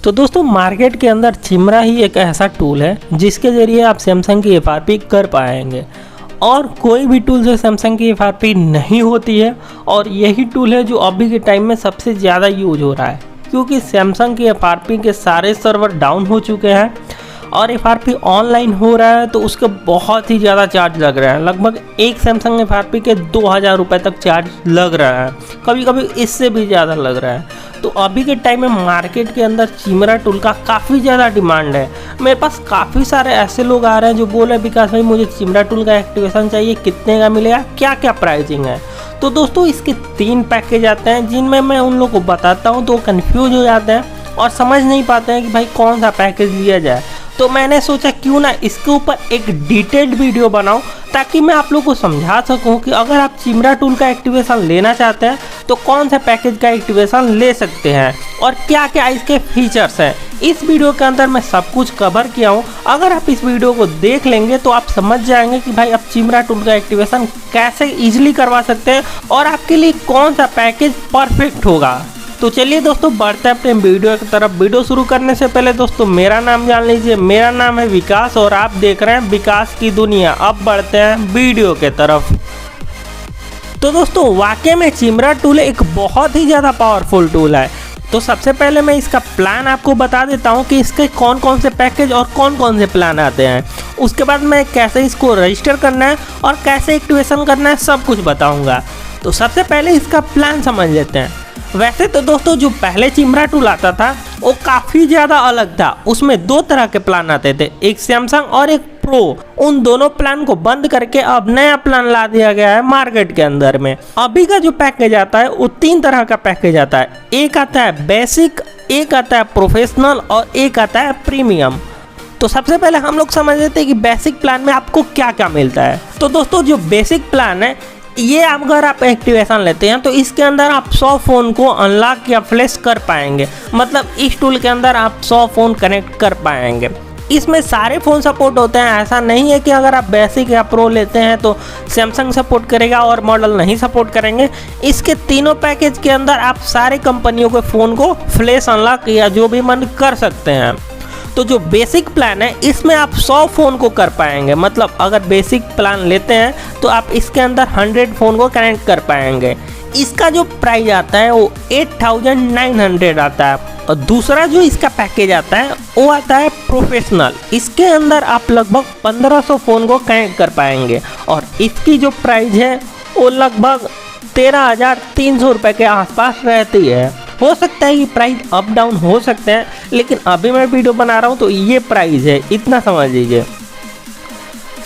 तो दोस्तों मार्केट के अंदर चिमरा ही एक ऐसा टूल है जिसके ज़रिए आप सैमसंग की एफआरपी कर पाएंगे और कोई भी टूल से सैमसंग की एफआरपी नहीं होती है। और यही टूल है जो अभी के टाइम में सबसे ज़्यादा यूज हो रहा है, क्योंकि सैमसंग की एफआरपी के सारे सर्वर डाउन हो चुके हैं और एफआरपी ऑनलाइन हो रहा है तो उसके बहुत ही ज़्यादा चार्ज लग रहा है। लगभग एक सैमसंग एफआरपी के 2000 रुपये तक चार्ज लग रहा है, कभी कभी इससे भी ज़्यादा लग रहा है। तो अभी के टाइम में मार्केट के अंदर चिमरा टूल का काफ़ी ज़्यादा डिमांड है। मेरे पास काफ़ी सारे ऐसे लोग आ रहे हैं जो बोल रहे हैं विकास भाई मुझे चिमरा टूल का एक्टिवेशन चाहिए, कितने का मिलेगा, क्या क्या प्राइसिंग है। तो दोस्तों इसके 3 पैकेज आते हैं जिनमें मैं उन लोगों को बताता हूँ तो कंफ्यूज हो जाते हैं और समझ नहीं पाते हैं कि भाई कौन सा पैकेज लिया जाए। तो मैंने सोचा क्यों ना इसके ऊपर एक डिटेल्ड वीडियो बनाऊं ताकि मैं आप लोगों को समझा सकूं कि अगर आप चिमरा टूल का एक्टिवेशन लेना चाहते हैं तो कौन सा पैकेज का एक्टिवेशन ले सकते हैं और क्या क्या इसके फीचर्स हैं। इस वीडियो के अंदर मैं सब कुछ कवर किया हूं। अगर आप इस वीडियो को देख लेंगे तो आप समझ जाएंगे कि भाई आप चिमरा टूल का एक्टिवेशन कैसे ईजिली करवा सकते हैं और आपके लिए कौन सा पैकेज परफेक्ट होगा। तो चलिए दोस्तों बढ़ते हैं अपने वीडियो की तरफ। वीडियो शुरू करने से पहले दोस्तों मेरा नाम जान लीजिए, मेरा नाम है विकास और आप देख रहे हैं विकास की दुनिया। अब बढ़ते हैं वीडियो के तरफ। तो दोस्तों वाकई में चिमरा टूल एक बहुत ही ज़्यादा पावरफुल टूल है। तो सबसे पहले मैं इसका प्लान आपको बता देता हूँ कि इसके कौन कौन से पैकेज और कौन कौन से प्लान आते हैं। उसके बाद मैं कैसे इसको रजिस्टर करना है और कैसे एक्टिवेशन करना है सब कुछ बताऊँगा। तो सबसे पहले इसका प्लान समझ लेते हैं। वैसे तो दोस्तों जो पहले चिमरा टूल आता था वो काफ़ी ज़्यादा अलग था। उसमें 2 तरह के प्लान आते थे, एक सैमसंग और एक प्रो। उन दोनों प्लान को बंद करके अब नया प्लान ला दिया गया है मार्केट के अंदर में। अभी का जो पैकेज आता है वो 3 तरह का पैकेज आता है। एक आता है बेसिक, एक आता है प्रोफेशनल और एक आता है प्रीमियम। तो सबसे पहले हम लोग समझ लेते हैं कि बेसिक प्लान में आपको क्या क्या मिलता है। तो दोस्तों जो बेसिक प्लान है ये अगर आप एक्टिवेशन लेते हैं तो इसके अंदर आप 100 फ़ोन को अनलॉक या फ्लैश कर पाएंगे। मतलब इस टूल के अंदर आप 100 फ़ोन कनेक्ट कर पाएंगे। इसमें सारे फ़ोन सपोर्ट होते हैं। ऐसा नहीं है कि अगर आप बेसिक या प्रो लेते हैं तो सैमसंग सपोर्ट करेगा और मॉडल नहीं सपोर्ट करेंगे। इसके तीनों पैकेज के अंदर आप सारे कंपनियों के फ़ोन को फ्लैश अनलॉक या जो भी मन कर सकते हैं। तो जो बेसिक प्लान है इसमें आप 100 फ़ोन को कर पाएंगे। मतलब अगर बेसिक प्लान लेते हैं तो आप इसके अंदर 100 फ़ोन को कनेक्ट कर पाएंगे। इसका जो प्राइस आता है वो 8900 आता है। और दूसरा जो इसका पैकेज आता है वो आता है प्रोफेशनल। इसके अंदर आप लगभग 1500 फ़ोन को कनेक्ट कर पाएंगे और इसकी जो प्राइस है वो लगभग 13300 रुपये के आसपास रहती है। हो सकता है कि प्राइस अप डाउन हो सकते हैं, लेकिन अभी मैं वीडियो बना रहा हूँ तो ये प्राइस है, इतना समझ लीजिए।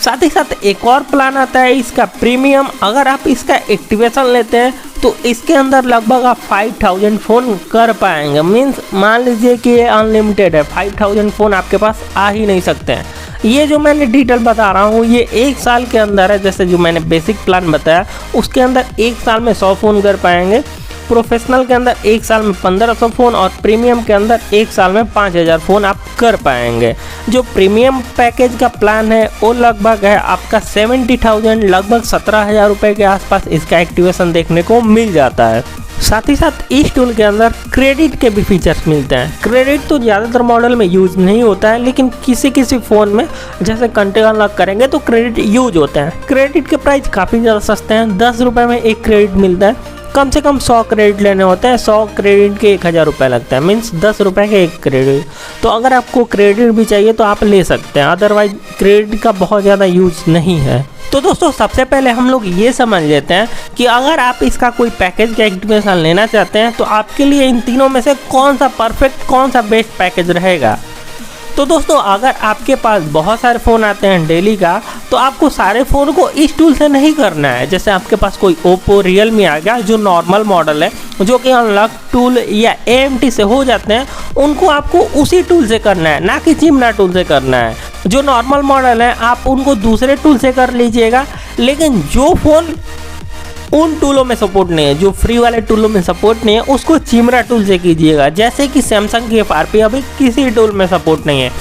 साथ ही साथ एक और प्लान आता है इसका प्रीमियम। अगर आप इसका एक्टिवेशन लेते हैं तो इसके अंदर लगभग आप 5000 फ़ोन कर पाएंगे। मीन्स मान लीजिए कि ये अनलिमिटेड है, 5000 फ़ोन आपके पास आ ही नहीं सकते हैं। ये जो मैंने डिटेल बता रहा हूँ ये 1 साल के अंदर है। जैसे जो मैंने बेसिक प्लान बताया उसके अंदर 1 साल में 100 फ़ोन कर पाएंगे, प्रोफेशनल के अंदर 1 साल में 1500 फ़ोन और प्रीमियम के अंदर 1 साल में 5000 फ़ोन आप कर पाएंगे। जो प्रीमियम पैकेज का प्लान है वो लगभग है आपका 70,000, लगभग 17,000 रुपये के आसपास इसका एक्टिवेशन देखने को मिल जाता है। साथ ही साथ इस टूल के अंदर क्रेडिट के भी फीचर्स मिलते हैं। क्रेडिट तो ज़्यादातर मॉडल में यूज़ नहीं होता है, लेकिन किसी किसी फ़ोन में जैसे कंटेंट अनलॉक करेंगे तो क्रेडिट यूज होता है। क्रेडिट के प्राइस काफ़ी ज़्यादा सस्ते हैं, 10 रुपये में एक क्रेडिट मिलता है। कम से कम 100 क्रेडिट लेने होते हैं, 100 क्रेडिट के 1000 रुपये लगता है। मीन्स 10 रुपये के एक क्रेडिट। तो अगर आपको क्रेडिट भी चाहिए तो आप ले सकते हैं, अदरवाइज क्रेडिट का बहुत ज़्यादा यूज नहीं है। तो दोस्तों सबसे पहले हम लोग ये समझ लेते हैं कि अगर आप इसका कोई पैकेज का एक्टिवेशन लेना चाहते हैं तो आपके लिए इन तीनों में से कौन सा परफेक्ट, कौन सा बेस्ट पैकेज रहेगा। तो दोस्तों अगर आपके पास बहुत सारे फ़ोन आते हैं डेली का तो आपको सारे फ़ोन को इस टूल से नहीं करना है। जैसे आपके पास कोई ओप्पो, रियलमी आ गया जो नॉर्मल मॉडल है, जो कि अनलॉक टूल या AMT से हो जाते हैं, उनको आपको उसी टूल से करना है, ना कि चिमरा टूल से करना है। जो नॉर्मल मॉडल है आप उनको दूसरे टूल से कर लीजिएगा। लेकिन जो फ़ोन उन टूलों में सपोर्ट नहीं है, जो फ्री वाले टूलों में सपोर्ट नहीं है, उसको चिमरा टूल से कीजिएगा। जैसे कि सैमसंग की एफआरपी अभी किसी टूल में सपोर्ट नहीं है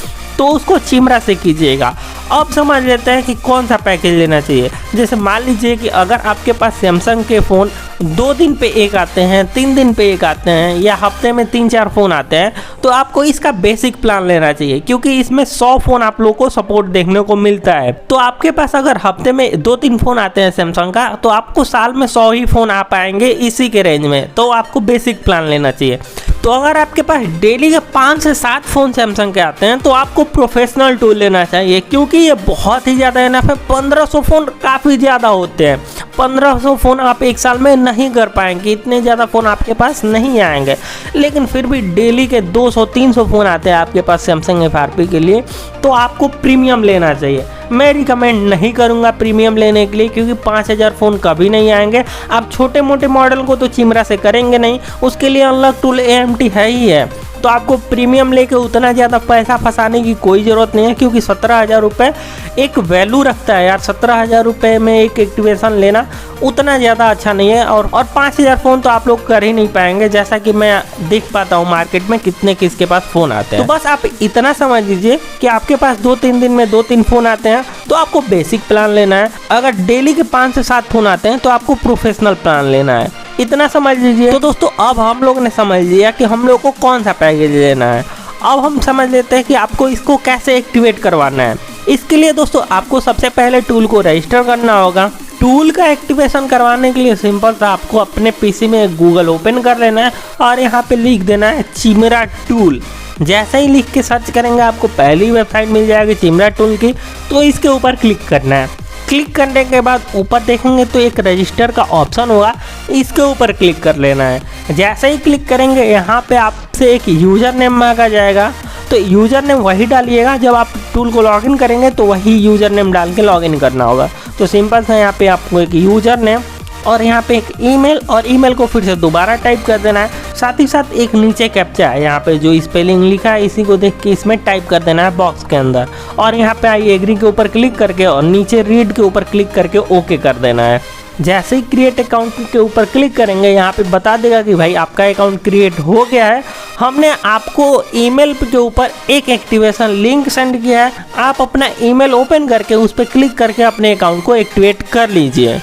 तो उसको चिमरा से कीजिएगा। अब समझ लेते हैं कि कौन सा पैकेज लेना चाहिए। जैसे मान लीजिए कि अगर आपके पास सैमसंग के फ़ोन 2 दिन पे एक आते हैं, 3 दिन पे एक आते हैं, या हफ्ते में 3-4 फ़ोन आते हैं, तो आपको इसका बेसिक प्लान लेना चाहिए, क्योंकि इसमें 100 फ़ोन आप लोगों को सपोर्ट देखने को मिलता है। तो आपके पास अगर हफ्ते में 2-3 फ़ोन आते हैं सैमसंग का, तो आपको साल में 100 ही फ़ोन आ पाएंगे इसी के रेंज में। तो आपको बेसिक प्लान लेना चाहिए। तो अगर आपके पास डेली के 5 से 7 फ़ोन सैमसंग के आते हैं, तो आपको प्रोफेशनल टूल लेना चाहिए, क्योंकि ये बहुत ही ज़्यादा इनफ है। 1500 फ़ोन काफ़ी ज़्यादा होते हैं। 1500 फ़ोन आप एक साल में नहीं कर पाएंगे, इतने ज़्यादा फ़ोन आपके पास नहीं आएंगे। लेकिन फिर भी डेली के 200-300 फ़ोन आते हैं आपके पास सैमसंग FRP के लिए, तो आपको प्रीमियम लेना चाहिए। मैं रिकमेंड नहीं करूंगा प्रीमियम लेने के लिए, क्योंकि 5000 फ़ोन कभी नहीं आएंगे। आप छोटे मोटे मॉडल को तो चिमरा से करेंगे नहीं, उसके लिए अलग टूल AMT है ही है। तो आपको प्रीमियम लेके उतना ज़्यादा पैसा फंसाने की कोई ज़रूरत नहीं है, क्योंकि 17,000 रुपये एक वैल्यू रखता है यार। 17,000 रुपये में एक एक्टिवेशन लेना उतना ज़्यादा अच्छा नहीं है। और 5000 फ़ोन तो आप लोग कर ही नहीं पाएंगे, जैसा कि मैं देख पाता हूँ मार्केट में कितने किसके पास फ़ोन आते हैं। तो बस आप इतना समझ लीजिए कि आपके पास 2-3 दिन में 2-3 फ़ोन आते हैं, तो आपको बेसिक प्लान लेना है। अगर डेली के 5 से 7 फ़ोन आते हैं, तो आपको प्रोफेशनल प्लान लेना है। इतना समझ लीजिए। तो दोस्तों, अब हम लोग ने समझ लिया कि हम लोग को कौन सा पैकेज लेना है। अब हम समझ लेते हैं कि आपको इसको कैसे एक्टिवेट करवाना है। इसके लिए दोस्तों, आपको सबसे पहले टूल को रजिस्टर करना होगा। टूल का एक्टिवेशन करवाने के लिए सिंपल सा आपको अपने पीसी में गूगल ओपन कर लेना है और यहाँ पे लिख देना है चिमरा टूल। जैसे ही लिख के सर्च करेंगे, आपको पहली वेबसाइट मिल जाएगी चिमरा टूल की, तो इसके ऊपर क्लिक करना है। क्लिक करने के बाद ऊपर देखेंगे तो एक रजिस्टर का ऑप्शन होगा, इसके ऊपर क्लिक कर लेना है। जैसे ही क्लिक करेंगे, यहाँ पे आपसे एक यूज़र नेम मांगा जाएगा, तो यूज़र नेम वही डालिएगा। जब आप टूल को लॉगिन करेंगे तो वही यूज़र नेम डाल के लॉगिन करना होगा। तो सिंपल सा यहाँ पे आपको एक यूज़र नेम और यहाँ पे एक ईमेल, और ईमेल को फिर से दोबारा टाइप कर देना है। साथ ही साथ एक नीचे कैप्चा है, यहाँ पे जो स्पेलिंग लिखा है इसी को देख के इसमें टाइप कर देना है बॉक्स के अंदर। और यहाँ पे आई एग्री के ऊपर क्लिक करके और नीचे रीड के ऊपर क्लिक करके ओके कर देना है। जैसे ही क्रिएट अकाउंट के ऊपर क्लिक करेंगे, यहाँ पे बता देगा कि भाई आपका अकाउंट क्रिएट हो गया है। हमने आपको ईमेल के ऊपर एक एक्टिवेशन लिंक सेंड किया है। आप अपना ईमेल ओपन करके उस पर क्लिक करके अपने अकाउंट को एक्टिवेट कर लीजिए।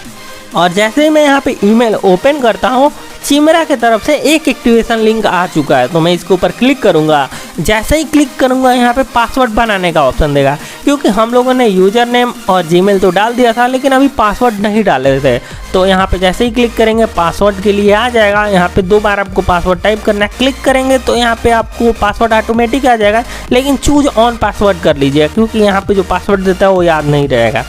और जैसे ही मैं यहाँ पे ईमेल ओपन करता हूँ, चिमरा की तरफ से एक एक्टिवेशन लिंक आ चुका है। तो मैं इसके ऊपर क्लिक करूँगा। जैसे ही क्लिक करूँगा, यहाँ पे पासवर्ड बनाने का ऑप्शन देगा, क्योंकि हम लोगों ने यूज़र नेम और जीमेल तो डाल दिया था, लेकिन अभी पासवर्ड नहीं डाले थे। तो यहाँ पे जैसे ही क्लिक करेंगे, पासवर्ड के लिए आ जाएगा। यहाँ पे 2 बार आपको पासवर्ड टाइप करना है। क्लिक करेंगे तो यहाँ पे आपको पासवर्ड ऑटोमेटिक आ जाएगा, लेकिन चूज ऑन पासवर्ड कर लीजिए, क्योंकि यहाँ पे जो पासवर्ड देता है वो याद नहीं रहेगा।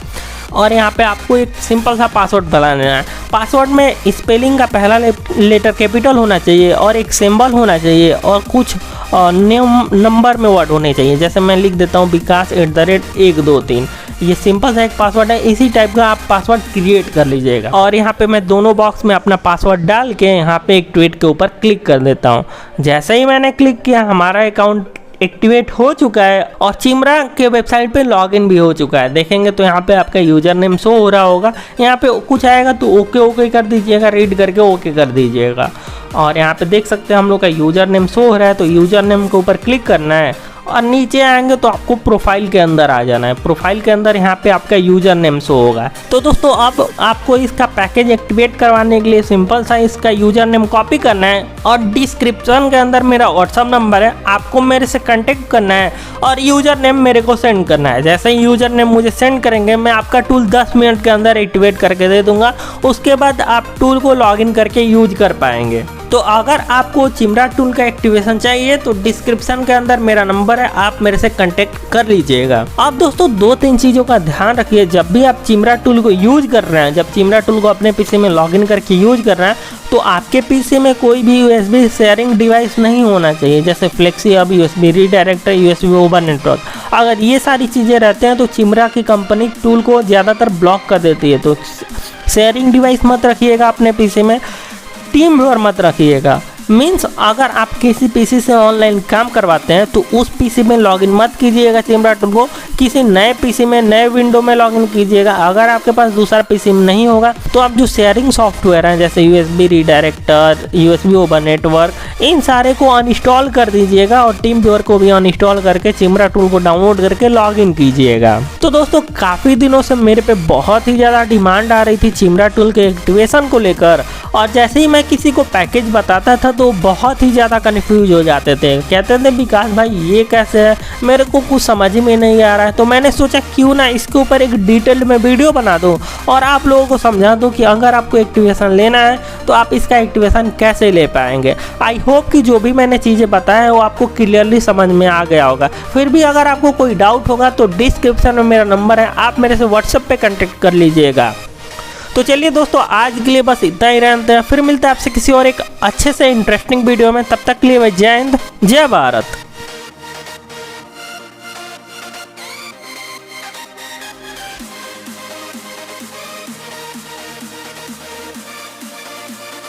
और यहाँ पे आपको एक सिंपल सा पासवर्ड बनाना है। पासवर्ड में स्पेलिंग का पहला लेटर कैपिटल होना चाहिए और एक सिंबल होना चाहिए और कुछ नंबर में वर्ड होने चाहिए। जैसे मैं लिख देता हूँ विकास @123। ये सिंपल सा एक पासवर्ड है। इसी टाइप का आप पासवर्ड क्रिएट कर लीजिएगा। और यहाँ पे मैं दोनों बॉक्स में अपना पासवर्ड डाल के यहाँ पे एक ट्वीट के ऊपर क्लिक कर देता हूँ। जैसे ही मैंने क्लिक किया, हमारा अकाउंट एक्टिवेट हो चुका है और चिमरा के वेबसाइट पे लॉगिन भी हो चुका है। देखेंगे तो यहाँ पे आपका यूज़र नेम शो हो रहा होगा। यहाँ पे कुछ आएगा तो ओके ओके कर दीजिएगा, रीड करके ओके कर दीजिएगा। और यहाँ पे देख सकते हैं हम लोग का यूज़र नेम शो हो रहा है, तो यूज़र नेम के ऊपर क्लिक करना है और नीचे आएंगे तो आपको प्रोफाइल के अंदर आ जाना है। प्रोफाइल के अंदर यहाँ पे आपका यूज़र नेम शो होगा। तो दोस्तों, अब आपको इसका पैकेज एक्टिवेट करवाने के लिए सिंपल सा इसका यूज़र नेम कॉपी करना है और डिस्क्रिप्शन के अंदर मेरा व्हाट्सअप नंबर है, आपको मेरे से कांटेक्ट करना है और यूज़र नेम मेरे को सेंड करना है। जैसे ही यूज़र नेम मुझे सेंड करेंगे, मैं आपका टूल 10 मिनट के अंदर एक्टिवेट करके दे दूँगा। उसके बाद आप टूल को लॉगिन करके यूज कर पाएंगे। तो अगर आपको चिमरा टूल का एक्टिवेशन चाहिए तो डिस्क्रिप्शन के अंदर मेरा नंबर है, आप मेरे से कांटेक्ट कर लीजिएगा। अब दोस्तों, 2-3 चीज़ों का ध्यान रखिए जब भी आप चिमरा टूल को यूज कर रहे हैं। जब चिमरा टूल को अपने पीसी में लॉगिन करके यूज कर रहे हैं, तो आपके पीसी में कोई भी USB शेयरिंग डिवाइस नहीं होना चाहिए, जैसे flexi hub, USB redirector, USB over network. अगर ये सारी चीज़ें रहते हैं तो चिमरा की कंपनी टूल को ज़्यादातर ब्लॉक कर देती है। तो शेयरिंग डिवाइस मत रखिएगा अपने पीसी में, टीम व्यूअर मत रखिएगा। मीन्स अगर आप किसी पीसी से ऑनलाइन काम करवाते हैं तो उस पीसी में लॉगिन मत कीजिएगा चिमरा टूल को, किसी नए पीसी में नए विंडो में लॉगिन कीजिएगा। अगर आपके पास दूसरा पीसी नहीं होगा तो आप जो शेयरिंग सॉफ्टवेयर हैं जैसे USB redirector, USB over network, इन सारे को अनइंस्टॉल कर दीजिएगा और टीम व्यूअर को भी अनइंस्टॉल करके चिमरा टूल को डाउनलोड करके लॉगिन कीजिएगा। तो दोस्तों काफ़ी दिनों से मेरे पे बहुत ही ज़्यादा डिमांड आ रही थी चिमरा टूल के एक्टिवेशन को लेकर, और जैसे ही मैं किसी को पैकेज बताता था तो बहुत ही ज़्यादा कन्फ्यूज हो जाते थे, कहते थे विकास भाई ये कैसे है, मेरे को कुछ समझ में नहीं आ रहा है। तो मैंने सोचा क्यों ना इसके ऊपर एक डिटेल्ड में वीडियो बना दूं और आप लोगों को समझा दूं कि अगर आपको एक्टिवेशन लेना है तो आप इसका एक्टिवेशन कैसे ले पाएंगे। आई होप कि जो भी मैंने चीज़ें बताया है वो आपको क्लियरली समझ में आ गया होगा। फिर भी अगर आपको कोई डाउट होगा तो डिस्क्रिप्शन में मेरा नंबर है, आप मेरे से व्हाट्सएप पे कांटेक्ट कर लीजिएगा। तो चलिए दोस्तों आज के लिए बस इतना ही रहते हैं, फिर मिलते हैं आपसे किसी और एक अच्छे से इंटरेस्टिंग वीडियो में। तब तक के लिए जय हिंद, जय भारत।